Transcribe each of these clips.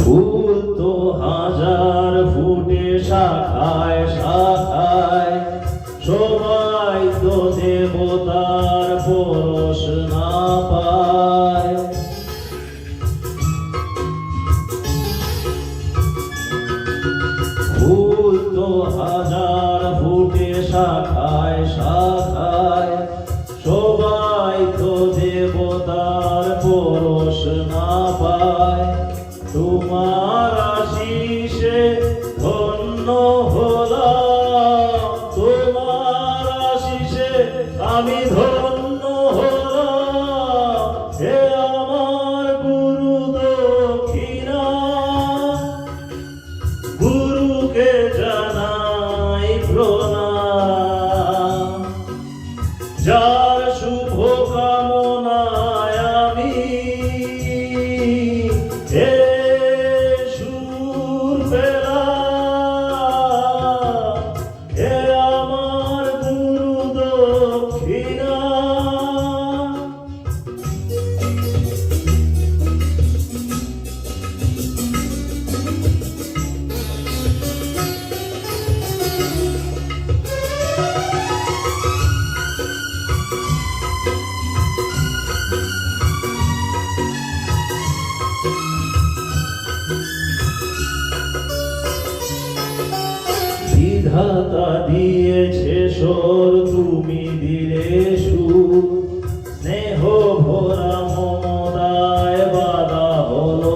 ফুল তো হাজার ফুটে শাখায় শাখায়, সবাই তো দেবতার পরশ না পায়। ফুল তো হাজার ফুটে শাখায় শাখায়, সবাই তো দেবতার পরশ না পায়। তোমার আশিসে ধন্য হলাম, তোমার আশিসে আমি ধন্য হলাম। হে আমার গুরু দক্ষিণা, গুরুকে জানাই প্রণাম। যার শুভ কামনায় আমি এ সুর পেলাম, হে আমার গুরু দক্ষিণা। বিধাতা দিয়েছে স্বর, তুমি দিলে সুর। স্নেহ ভরা মমতায় বাধা হলো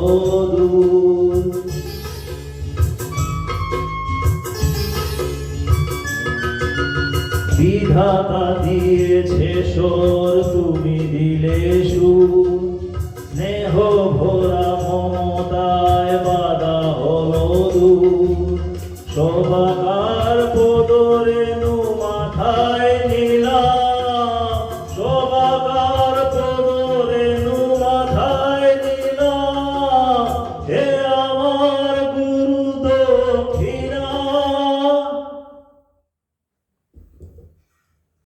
দূর। বিধাতা দিয়েছে স্বর, তুমি দিলে সুর। স্নেহ ভরা মমতা